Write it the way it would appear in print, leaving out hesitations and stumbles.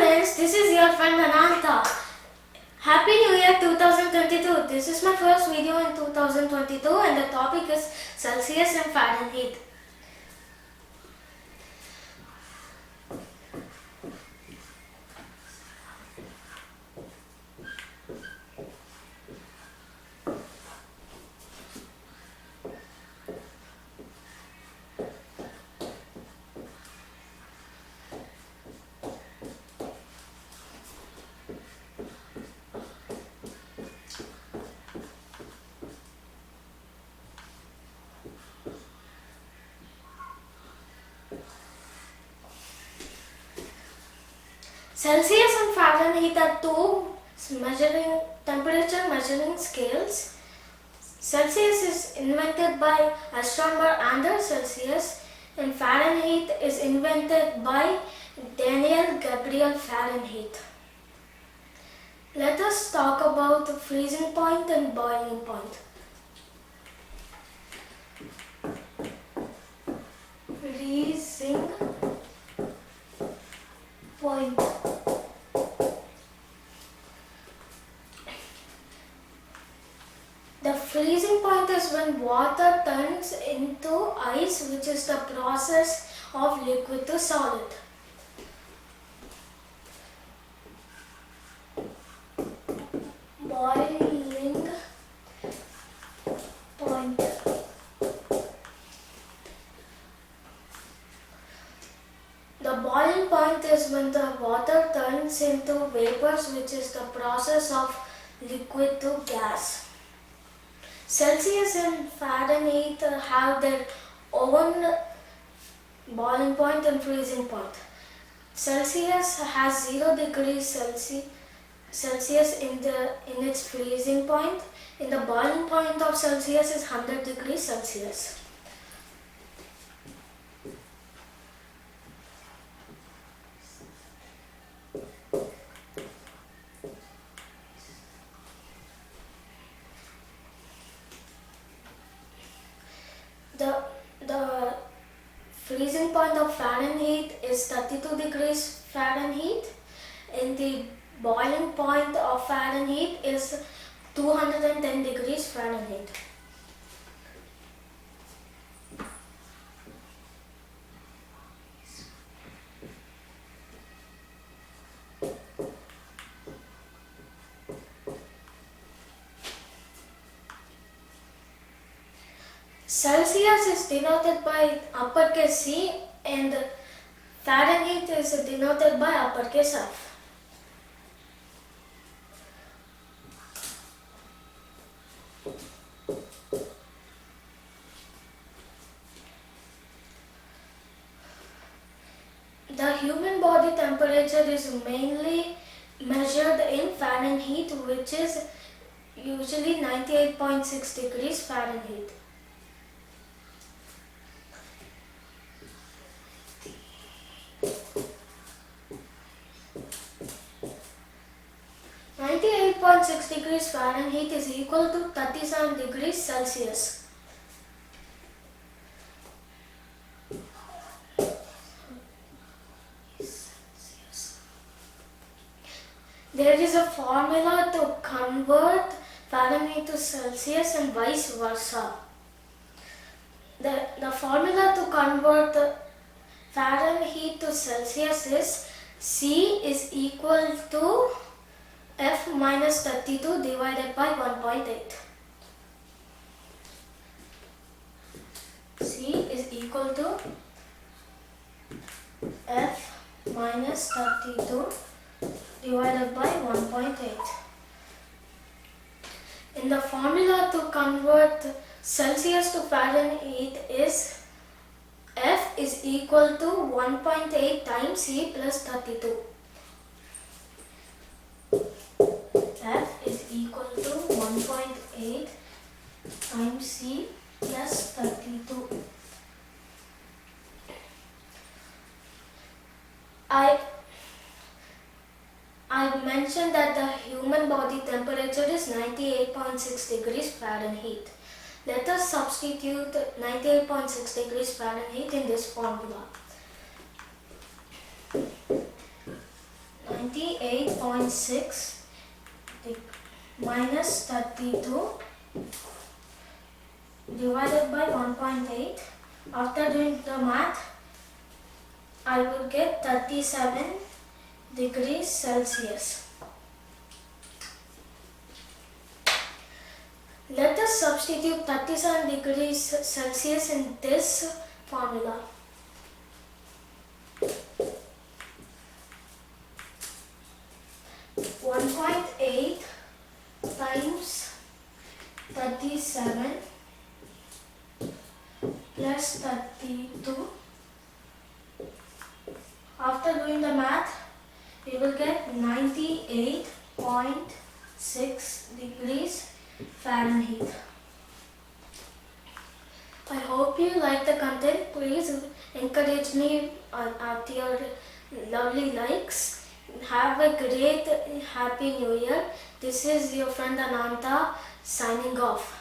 friends, this is your friend Ananta. Happy New Year 2022. This is my first video in 2022 and the topic is Celsius and Fahrenheit. Celsius and Fahrenheit are two temperature measuring scales. Celsius is invented by astronomer Anders Celsius and Fahrenheit is invented by Daniel Gabriel Fahrenheit. Let us talk about the freezing point and boiling point. Freezing point. The freezing point is when water turns into ice, which is the process of liquid to solid. Boiling point. The boiling point is when the water turns into vapors, which is the process of liquid to gas. Celsius and Fahrenheit have their own boiling point and freezing point. Celsius has 0 degrees Celsius in its freezing point. In the boiling point of Celsius is 100 degrees Celsius. The freezing point of Fahrenheit is 32 degrees Fahrenheit and the boiling point of Fahrenheit is 210 degrees Fahrenheit. Celsius is denoted by uppercase C and Fahrenheit is denoted by uppercase F. The human body temperature is mainly measured in Fahrenheit, which is usually 98.6 degrees Fahrenheit. Degrees Fahrenheit is equal to 37 degrees Celsius. There is a formula to convert Fahrenheit to Celsius and vice versa. The formula to convert Fahrenheit to Celsius is C is equal to F minus 32 divided by 1.8. C is equal to F minus 32 divided by 1.8. In the formula to convert Celsius to Fahrenheit is F is equal to 1.8 times C plus 32. F is equal to 1.8 times C plus 32. I mentioned that the human body temperature is 98.6 degrees Fahrenheit. Let us substitute 98.6 degrees Fahrenheit in this formula. 98.6 minus 32 divided by 1.8. After doing the math, I will get 37 degrees Celsius. Let us substitute 37 degrees Celsius in this formula. One point eight times 37 plus 32. After doing the math, we will get 98.6 degrees Fahrenheit. I hope you like the content. Please encourage me at your lovely likes. Have a great Happy New Year. This is your friend Ananta signing off.